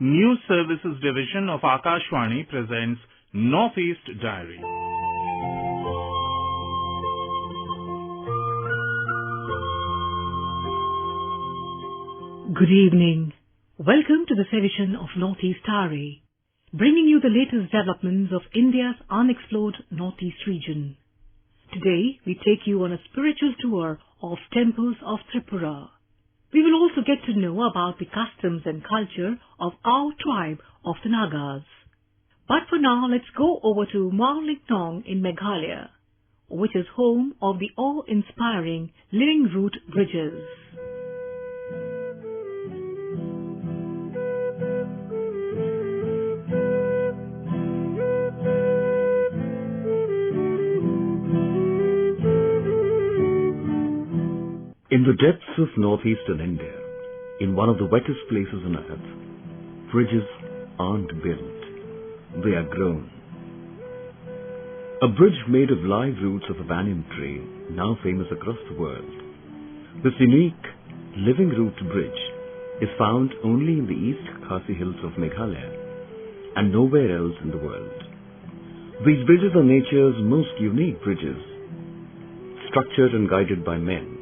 News Services Division of Akashvani presents Northeast Diary. Good evening. Welcome to this edition of Northeast Diary, bringing you the latest developments of India's unexplored Northeast region. Today, we take you on a spiritual tour of temples of Tripura. We will also get to know about the customs and culture of our tribe of the Nagas. But for now, let's go over to Mawlyngtong in Meghalaya, which is home of the awe-inspiring Living Root Bridges. In the depths of northeastern India, in one of the wettest places on earth, bridges aren't built, they are grown. A bridge made of live roots of a banyan tree, now famous across the world. This unique living root bridge is found only in the East Khasi Hills of Meghalaya and nowhere else in the world. These bridges are nature's most unique bridges, structured and guided by men,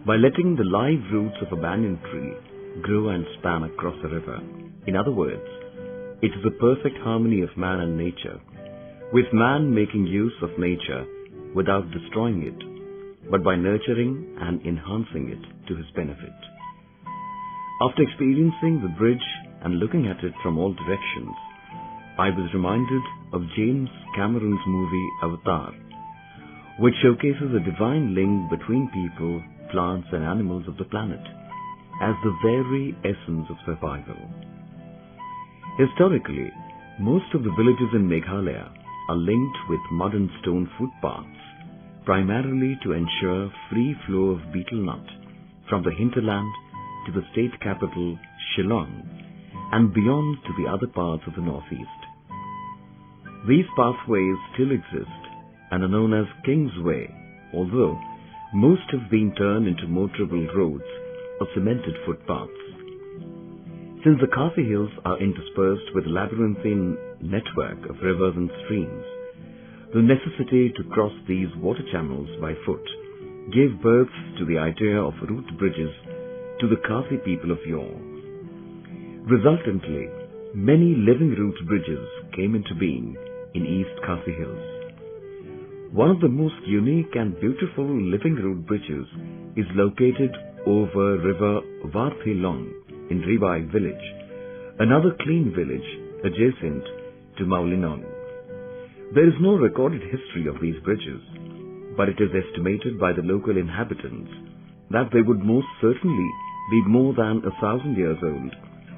by letting the live roots of a banyan tree grow and span across a river. In other words, it is a perfect harmony of man and nature, with man making use of nature without destroying it, but by nurturing and enhancing it to his benefit. After experiencing the bridge and looking at it from all directions, I was reminded of James Cameron's movie Avatar, which showcases a divine link between people, plants and animals of the planet as the very essence of survival. Historically, most of the villages in Meghalaya are linked with mud and stone footpaths, primarily to ensure free flow of betel nut from the hinterland to the state capital Shillong and beyond to the other parts of the northeast. These pathways still exist and are known as King's Way, although most have been turned into motorable roads or cemented footpaths. Since the Khasi Hills are interspersed with a labyrinthine network of rivers and streams, the necessity to cross these water channels by foot gave birth to the idea of root bridges to the Khasi people of yore. Resultantly, many living root bridges came into being in East Khasi Hills. One of the most unique and beautiful living root bridges is located over River Varthilong in Ribai village, another clean village adjacent to Mawlyngtong. There is no recorded history of these bridges, but it is estimated by the local inhabitants that they would most certainly be more than 1,000 years old,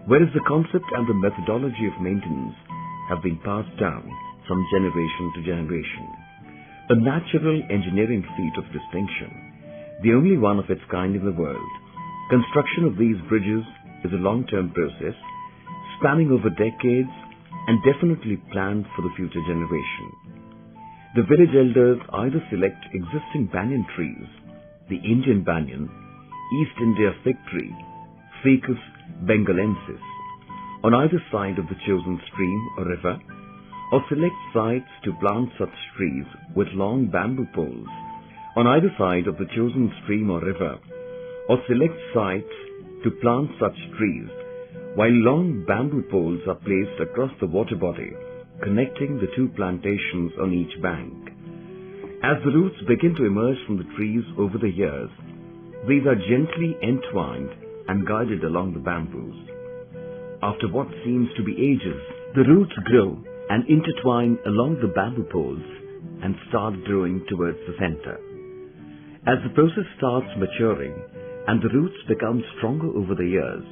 whereas the concept and the methodology of maintenance have been passed down from generation to generation. A natural engineering feat of distinction, the only one of its kind in the world. Construction of these bridges is a long-term process, spanning over decades and definitely planned for the future generation. The village elders either select existing banyan trees, the Indian banyan, East India fig tree, Ficus bengalensis, on either side of the chosen stream or river, or select sites to plant such trees with long bamboo poles on either side of the chosen stream or river, or select sites to plant such trees while long bamboo poles are placed across the water body, connecting the two plantations on each bank. As the roots begin to emerge from the trees over the years, these are gently entwined and guided along the bamboos. After what seems to be ages, the roots grow and intertwine along the bamboo poles and start growing towards the center. As the process starts maturing and the roots become stronger over the years,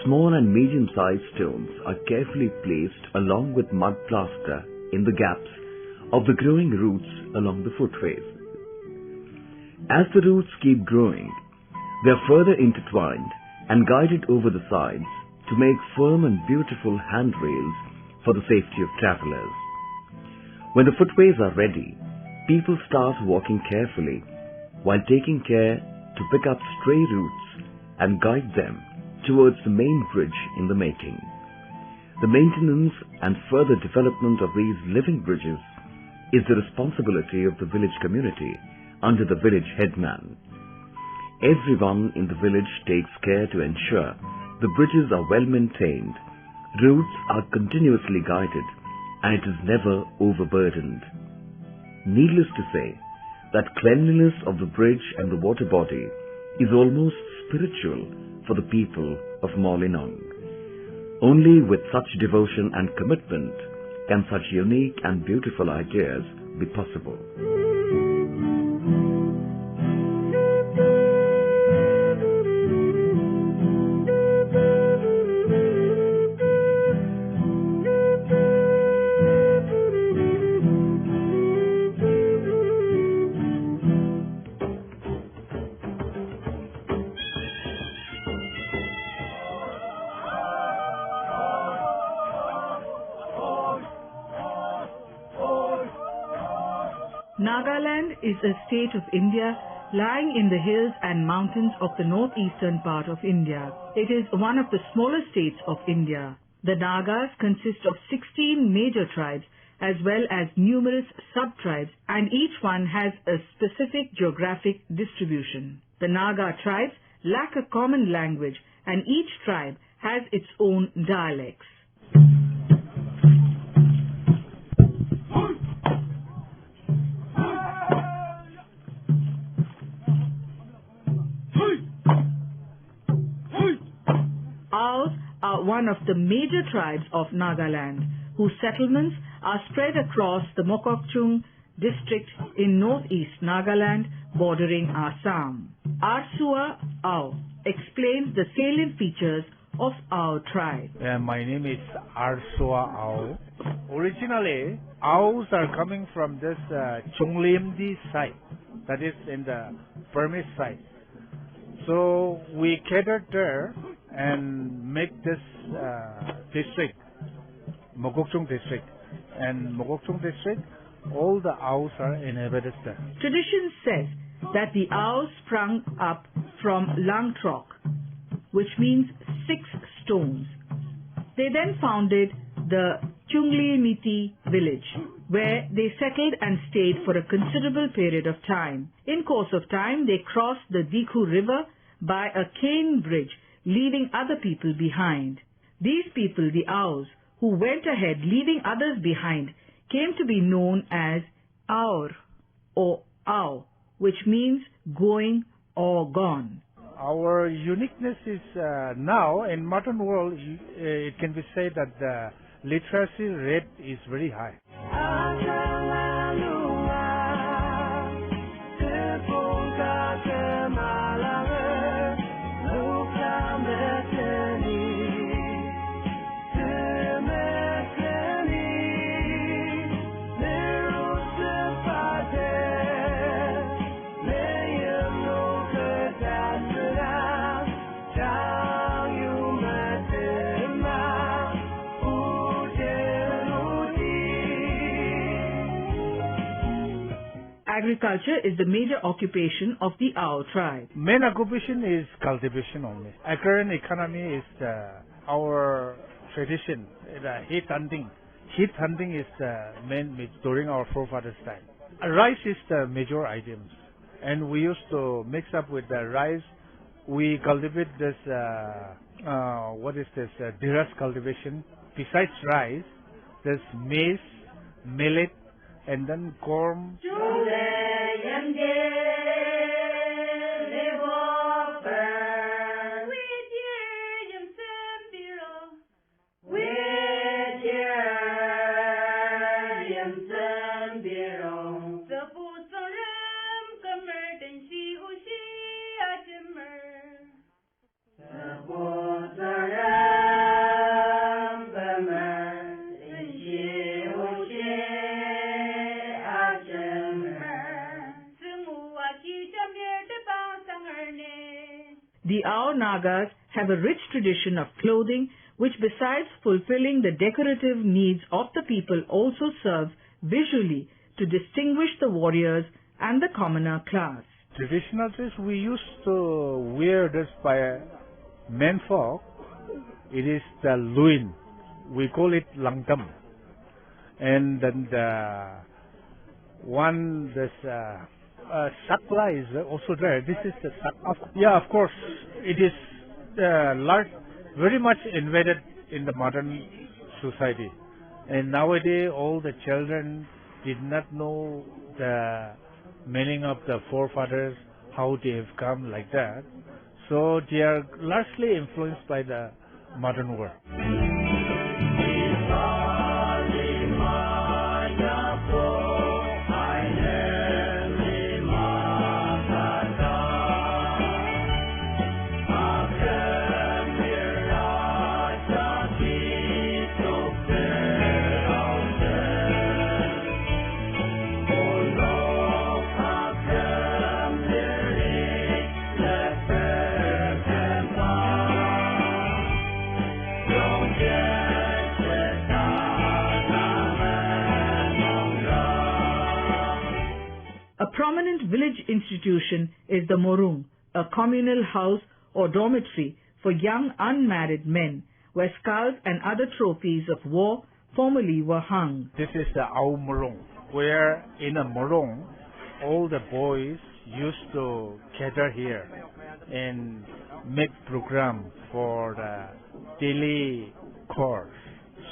small and medium-sized stones are carefully placed along with mud plaster in the gaps of the growing roots along the footways. As the roots keep growing, they are further intertwined and guided over the sides to make firm and beautiful handrails for the safety of travelers. When the footways are ready, people start walking carefully while taking care to pick up stray roots and guide them towards the main bridge in the making. The maintenance and further development of these living bridges is the responsibility of the village community under the village headman. Everyone in the village takes care to ensure the bridges are well maintained, routes are continuously guided, and it is never overburdened. Needless to say that cleanliness of the bridge and the water body is almost spiritual for the people of Mawlynnong. Only with such devotion and commitment can such unique and beautiful ideas be possible. Nagaland is a state of India lying in the hills and mountains of the northeastern part of India. It is one of the smaller states of India. The Nagas consist of 16 major tribes as well as numerous sub-tribes, and each one has a specific geographic distribution. The Naga tribes lack a common language, and each tribe has its own dialects. Aos are one of the major tribes of Nagaland, whose settlements are spread across the Mokokchung district in northeast Nagaland bordering Assam. Arsua Ao explains the salient features of our tribe. My name is Arsua Ao. Originally, Aos are coming from this Chunglimdi side, that is in the Burmese side. So we catered there and make this district, Mokokchung district. And Mokokchung district, all the Aos are inhabited there. Tradition says that the Aos sprung up from Langtrok, which means 6 stones. They then founded the Chunglimiti village, where they settled and stayed for a considerable period of time. In course of time, they crossed the Dikhu river by a cane bridge, leaving other people behind. These people, the Aos, who went ahead leaving others behind, came to be known as Aur or Ao, which means going or gone. Our uniqueness is now in modern world, it can be said that the literacy rate is very high. Agriculture is the major occupation of the Ao tribe. Main occupation is cultivation only. Agrarian economy is our tradition. Heath hunting. Heath hunting is the main during our forefathers' time. Rice is the major items, and we used to mix up with the rice. We cultivate this. Diras cultivation. Besides rice, there's maize, millet, and then corn. The Ao Nagas have a rich tradition of clothing, which besides fulfilling the decorative needs of the people also serves visually to distinguish the warriors and the commoner class. Traditional dress we used to wear this by men folk. It is the luin. we call it langtam. And then this sakla is also there. This is the sakla. Yeah, of course, it is very much embedded in the modern society. And nowadays, all the children did not know the meaning of the forefathers, how they have come like that. So they are largely influenced by the modern world. A prominent village institution is the Morung, a communal house or dormitory for young unmarried men, where skulls and other trophies of war formerly were hung. This is the Au Morung, where in a Morung, all the boys used to gather here and make program for the daily course.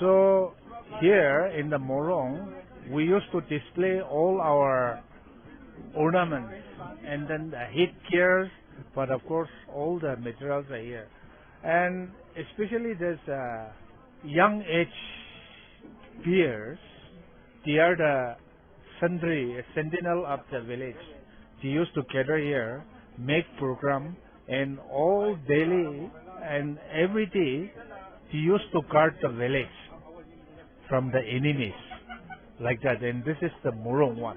So here in the Morung, we used to display all our ornaments and then the headgears, but of course all the materials are here. And especially this young age peers, they are the sentinel of the village. They used to gather here, make program, and all daily and every day they used to guard the village from the enemies, like that. And this is the Morung one.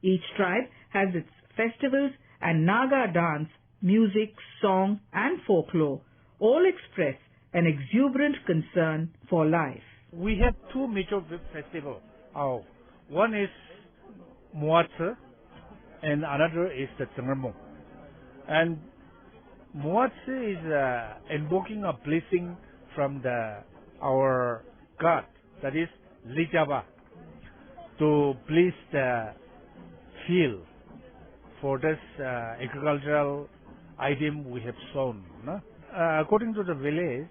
Each tribe has its festivals and Naga dance, music, song and folklore all express an exuberant concern for life. We have two major festivals. One is Muatse and another is the Tenggermong. And Muatse is invoking a blessing from our God, that is Lijaba, to bless the field for this agricultural item we have sown. No? According to the village,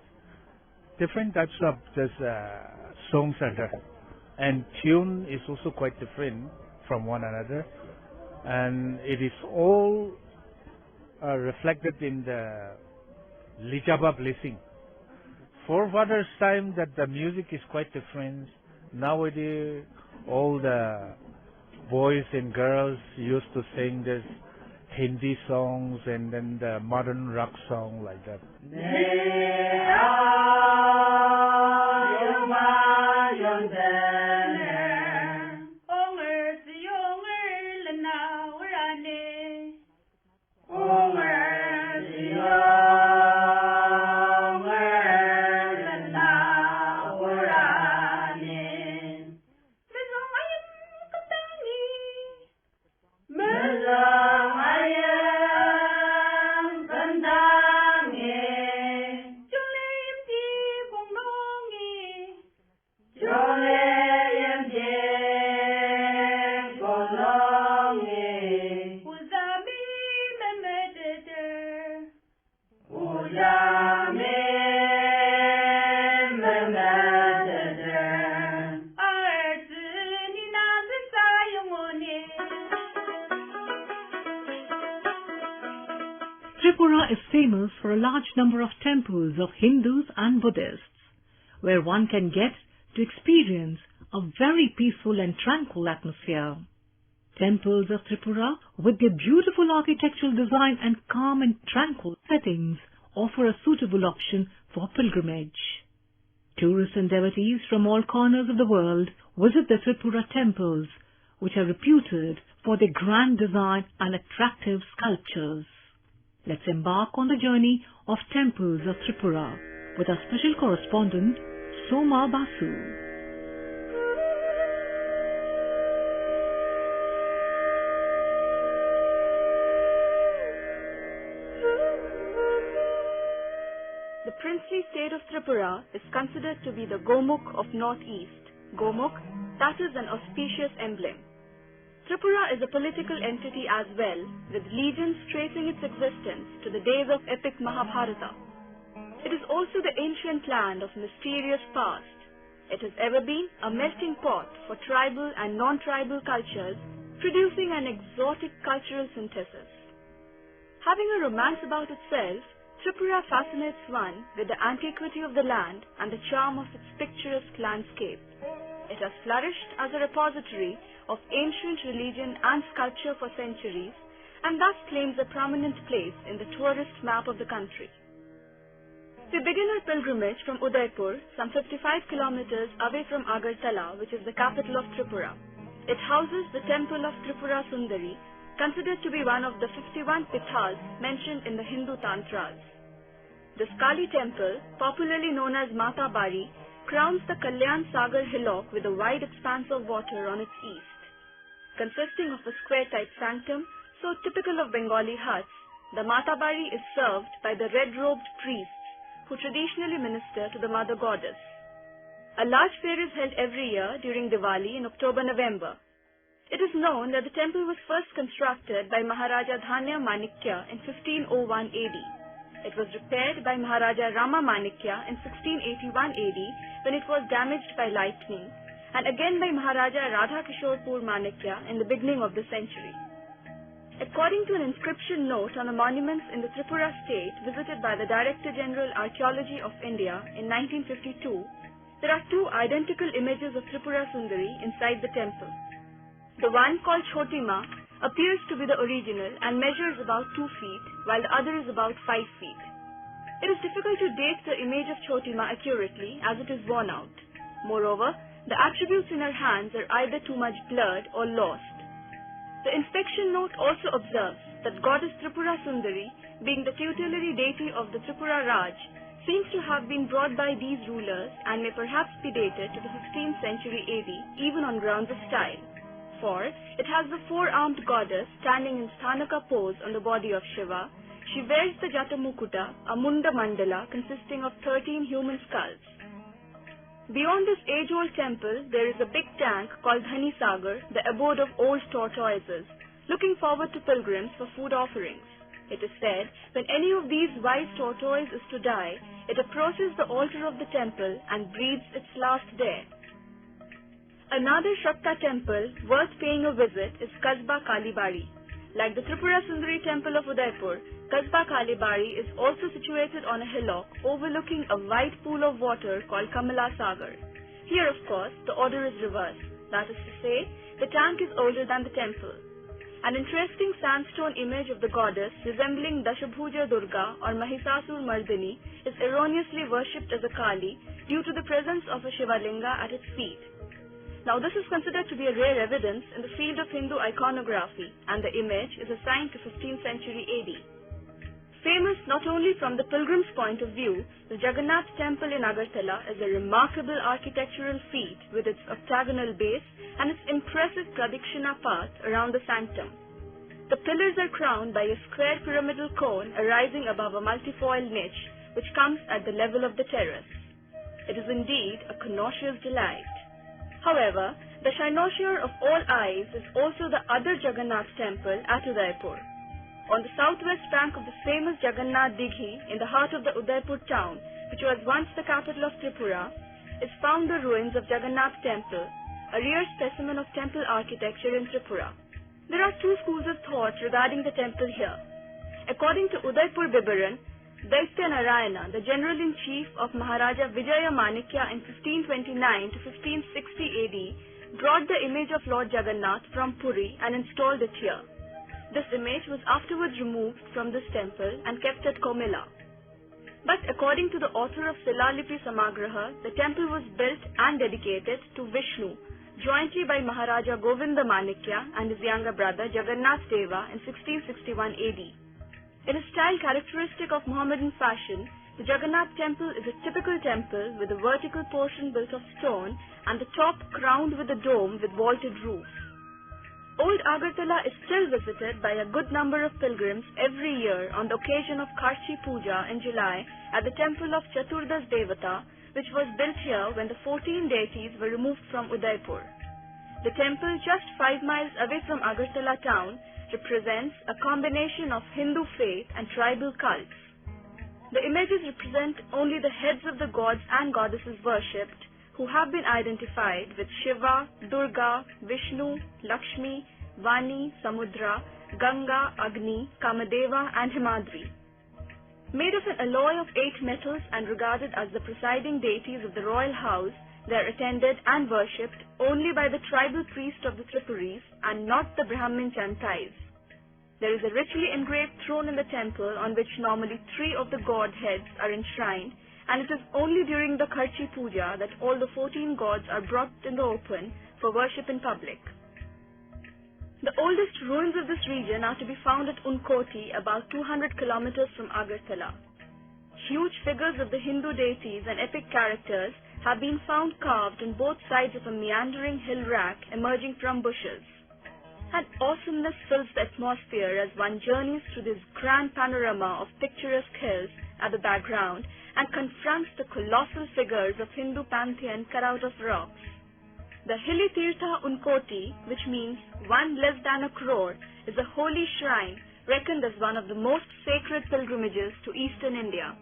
different types of this songs are there, and tune is also quite different from one another, and it is all reflected in the Lijaba blessing. Forefathers' time that the music is quite different. Nowadays, all the boys and girls used to sing this Hindi songs and then the modern rock song like that. large number of temples of Hindus and Buddhists, where one can get to experience a very peaceful and tranquil atmosphere. Temples of Tripura, with their beautiful architectural design and calm and tranquil settings, offer a suitable option for pilgrimage. Tourists and devotees from all corners of the world visit the Tripura temples, which are reputed for their grand design and attractive sculptures. Let's embark on the journey of temples of Tripura with our special correspondent, Soma Basu. The princely state of Tripura is considered to be the Gomukh of Northeast. Gomukh, that is an auspicious emblem. Tripura is a political entity as well, with legends tracing its existence to the days of epic Mahabharata. It is also the ancient land of mysterious past. It has ever been a melting pot for tribal and non-tribal cultures, producing an exotic cultural synthesis. Having a romance about itself, Tripura fascinates one with the antiquity of the land and the charm of its picturesque landscape. It has flourished as a repository of ancient religion and sculpture for centuries, and thus claims a prominent place in the tourist map of the country. We begin our pilgrimage from Udaipur, some 55 kilometers away from Agartala, which is the capital of Tripura. It houses the temple of Tripura Sundari, considered to be one of the 51 pithas mentioned in the Hindu Tantras. This Kali temple, popularly known as Mata Bari, crowns the Kalyan Sagar hillock with a wide expanse of water on its east. Consisting of a square-type sanctum, so typical of Bengali huts, the Mata Bari is served by the red-robed priests who traditionally minister to the mother goddess. A large fair is held every year during Diwali in October-November. It is known that the temple was first constructed by Maharaja Dhanya Manikya in 1501 AD. It was repaired by Maharaja Rama Manikya in 1681 AD when it was damaged by lightning, and again by Maharaja Radhakishorpur Manikya in the beginning of the century. According to an inscription note on the monuments in the Tripura state visited by the Director General Archaeology of India in 1952, there are two identical images of Tripura Sundari inside the temple. The one called Chotima appears to be the original and measures about 2 feet, while the other is about 5 feet. It is difficult to date the image of Chotima accurately as it is worn out. Moreover, the attributes in her hands are either too much blurred or lost. The inspection note also observes that goddess Tripura Sundari, being the tutelary deity of the Tripura Raj, seems to have been brought by these rulers and may perhaps be dated to the 15th century AD, even on grounds of style. For it has the four-armed goddess standing in Sthanaka pose on the body of Shiva. She wears the Jata Mukuta, a Munda Mandala consisting of 13 human skulls. Beyond this age-old temple, there is a big tank called Dhani Sagar, the abode of old tortoises, looking forward to pilgrims for food offerings. It is said, when any of these wise tortoise is to die, it approaches the altar of the temple and breathes its last there. Another Shakta temple worth paying a visit is Kasba Kalibari. Like the Tripura Sundari temple of Udaipur, Kasba Kalibari is also situated on a hillock overlooking a wide pool of water called Kamala Sagar. Here, of course, the order is reversed. That is to say, the tank is older than the temple. An interesting sandstone image of the goddess resembling Dashabhuja Durga or Mahisasur Mardini is erroneously worshipped as a Kali due to the presence of a Shivalinga at its feet. Now, this is considered to be a rare evidence in the field of Hindu iconography, and the image is assigned to 15th century AD. Famous not only from the pilgrim's point of view, the Jagannath Temple in Agartala is a remarkable architectural feat with its octagonal base and its impressive pradikshina path around the sanctum. The pillars are crowned by a square pyramidal cone arising above a multifoil niche, which comes at the level of the terrace. It is indeed a connoisseur's delight. However, the cynosure of all eyes is also the other Jagannath temple at Udaipur. On the southwest bank of the famous Jagannath Dighi in the heart of the Udaipur town, which was once the capital of Tripura, is found the ruins of Jagannath temple, a rare specimen of temple architecture in Tripura. There are two schools of thought regarding the temple here. According to Udaipur Bibaran, Daitya Narayana, the general-in-chief of Maharaja Vijaya Manikya in 1529 to 1560 AD, brought the image of Lord Jagannath from Puri and installed it here. This image was afterwards removed from this temple and kept at Komila. But according to the author of Silalipi Samagraha, the temple was built and dedicated to Vishnu, jointly by Maharaja Govinda Manikya and his younger brother Jagannath Deva in 1661 AD. In a style characteristic of Mohammedan fashion, the Jagannath temple is a typical temple with a vertical portion built of stone and the top crowned with a dome with vaulted roof. Old Agartala is still visited by a good number of pilgrims every year on the occasion of Karchi Puja in July at the temple of Chaturdas Devata, which was built here when the 14 deities were removed from Udaipur. The temple, just 5 miles away from Agartala town, represents a combination of Hindu faith and tribal cults. The images represent only the heads of the gods and goddesses worshipped, who have been identified with Shiva, Durga, Vishnu, Lakshmi, Vani, Samudra, Ganga, Agni, Kamadeva and Himadri. Made of an alloy of 8 metals and regarded as the presiding deities of the royal house, they are attended and worshipped only by the tribal priest of the Tripuris and not the Brahmin Chantais. There is a richly engraved throne in the temple on which normally 3 of the god heads are enshrined, and it is only during the Karchi Puja that all the 14 gods are brought in the open for worship in public. The oldest ruins of this region are to be found at Unkoti, about 200 kilometers from Agartala. Huge figures of the Hindu deities and epic characters have been found carved on both sides of a meandering hill rack emerging from bushes. An awesomeness fills the atmosphere as one journeys through this grand panorama of picturesque hills at the background and confronts the colossal figures of Hindu pantheon cut out of rocks. The hilly Tirtha Unkoti, which means one less than a crore, is a holy shrine reckoned as one of the most sacred pilgrimages to eastern India.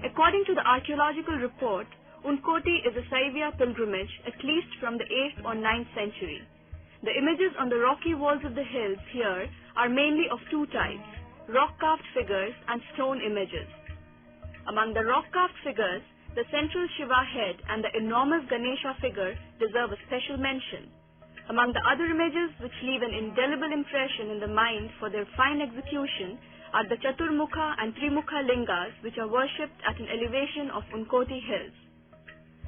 According to the archaeological report, Unkoti is a Saivya pilgrimage at least from the 8th or 9th century. The images on the rocky walls of the hills here are mainly of 2 types, rock-carved figures and stone images. Among the rock-carved figures, the central Shiva head and the enormous Ganesha figure deserve a special mention. Among the other images which leave an indelible impression in the mind for their fine execution are the Chaturmukha and Trimukha lingas which are worshipped at an elevation of Unkoti hills.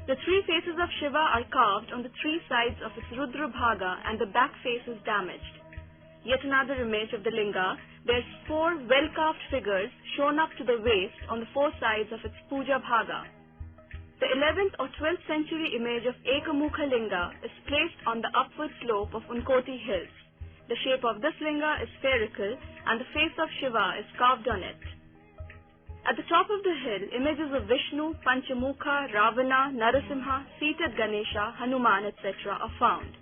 The 3 faces of Shiva are carved on the 3 sides of its Rudra Bhaga and the back face is damaged. Yet another image of the linga bears 4 well-carved figures shown up to the waist on the 4 sides of its Puja Bhaga. The 11th or 12th century image of Ekamukha linga is placed on the upward slope of Unkoti hills. The shape of this linga is spherical and the face of Shiva is carved on it. At the top of the hill, images of Vishnu, Panchamukha, Ravana, Narasimha, seated Ganesha, Hanuman, etc. are found.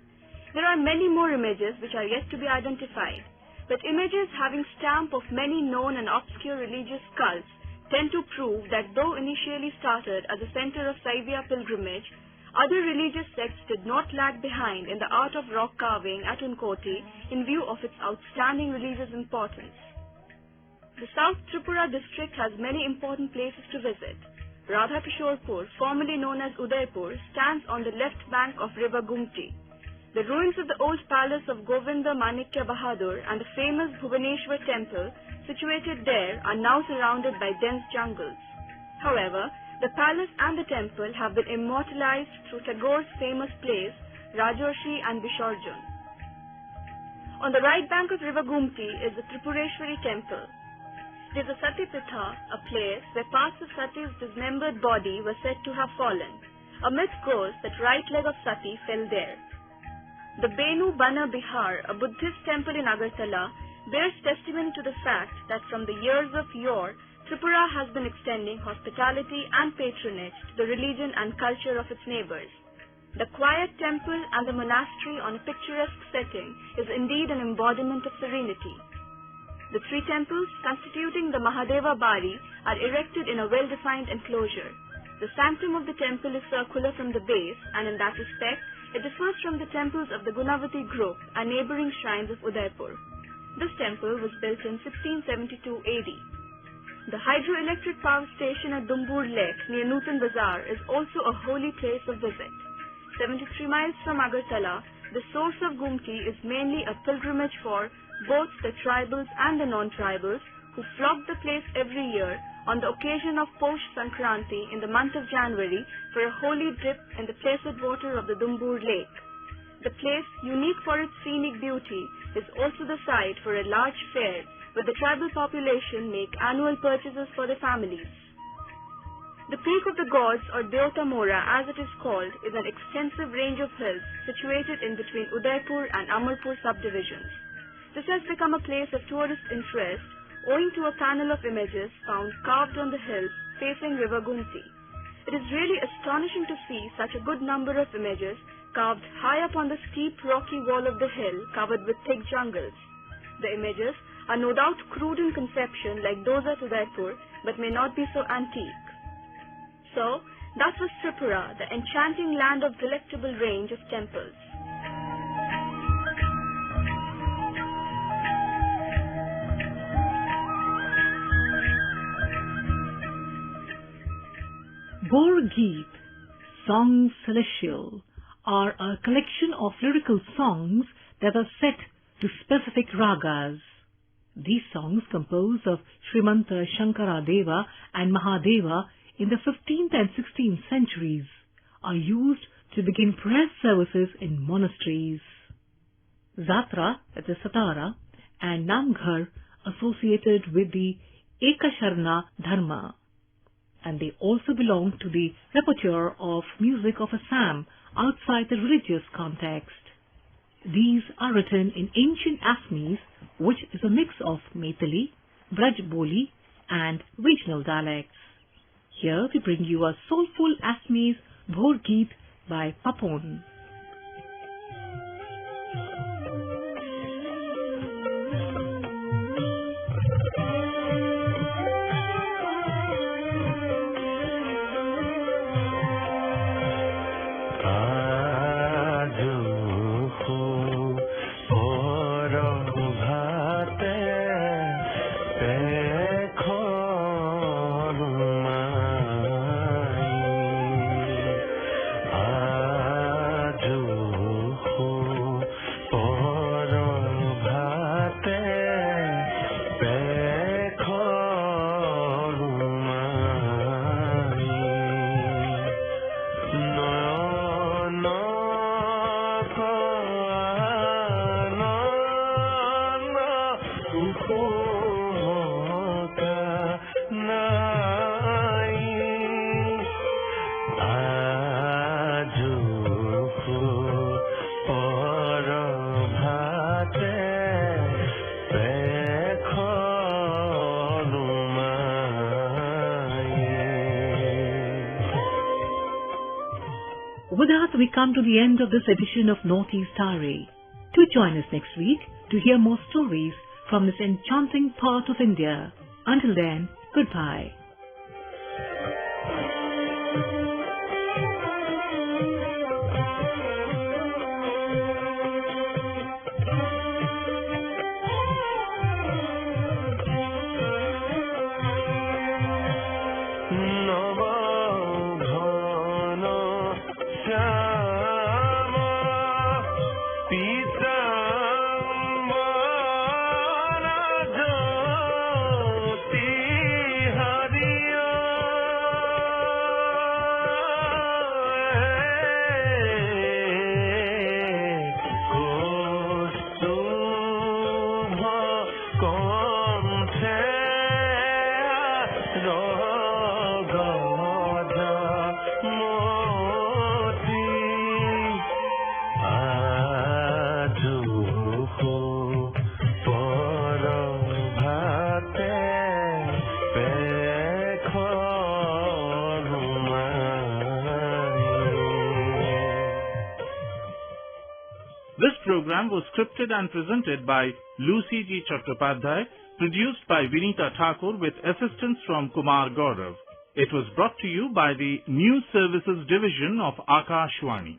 There are many more images which are yet to be identified, but images having stamp of many known and obscure religious cults tend to prove that though initially started as a center of Saivya pilgrimage, other religious sects did not lag behind in the art of rock carving at Unkoti in view of its outstanding religious importance. The South Tripura district has many important places to visit. Radhakishorpur, formerly known as Udaipur, stands on the left bank of river Gumti. The ruins of the old palace of Govinda Manikya Bahadur and the famous Bhubaneswar temple situated there are now surrounded by dense jungles. However, the palace and the temple have been immortalized through Tagore's famous plays Rajarshi and Visarjan. On the right bank of river Gumti is the Tripureshwari temple. It is a Sati Pitha, a place where parts of Sati's dismembered body were said to have fallen. A myth goes that right leg of Sati fell there. The Benu Bana Bihar, a Buddhist temple in Agartala, bears testimony to the fact that from the years of yore, Tripura has been extending hospitality and patronage to the religion and culture of its neighbors. The quiet temple and the monastery on a picturesque setting is indeed an embodiment of serenity. The 3 temples constituting the Mahadeva Bari are erected in a well-defined enclosure. The sanctum of the temple is circular from the base, and in that respect, it differs from the temples of the Gunavati group and neighboring shrines of Udaipur. This temple was built in 1672 AD. The hydroelectric power station at Dumbur Lake near Nutan Bazaar is also a holy place of visit. 73 miles from Agartala, the source of Gumti is mainly a pilgrimage for both the tribals and the non-tribals who flock the place every year on the occasion of Posh Sankranti in the month of January for a holy dip in the placid water of the Dumbur Lake. The place, unique for its scenic beauty, is also the site for a large fair where the tribal population make annual purchases for their families. The Peak of the Gods, or Deota Mora as it is called, is an extensive range of hills situated in between Udaipur and Amarpur subdivisions. This has become a place of tourist interest owing to a panel of images found carved on the hills facing River Gumti. It is really astonishing to see such a good number of images carved high up on the steep rocky wall of the hill covered with thick jungles. The images are no doubt crude in conception like those at Udaipur, but may not be so antique. So, that was Tripura, the enchanting land of delectable range of temples. Bor Geet, Songs Celestial, are a collection of lyrical songs that are set to specific ragas. These songs, composed of Srimanta Shankara Deva and Mahadeva in the 15th and 16th centuries, are used to begin prayer services in monasteries. Zatra, that is Satara, and Namghar associated with the Ekasharna Dharma, and they also belong to the repertoire of music of Assam outside the religious context. These are written in ancient Assamese, which is a mix of Maithili, Braj-Boli and regional dialects. Here we bring you a soulful Assamese Bor Geet by Papon. With that, we come to the end of this edition of Northeast Diary. Do join us next week to hear more stories from this enchanting part of India. Until then, goodbye. This program was scripted and presented by Lucy G. Chattopadhyay, produced by Vinita Thakur with assistance from Kumar Gaurav. It was brought to you by the News Services Division of Akashwani.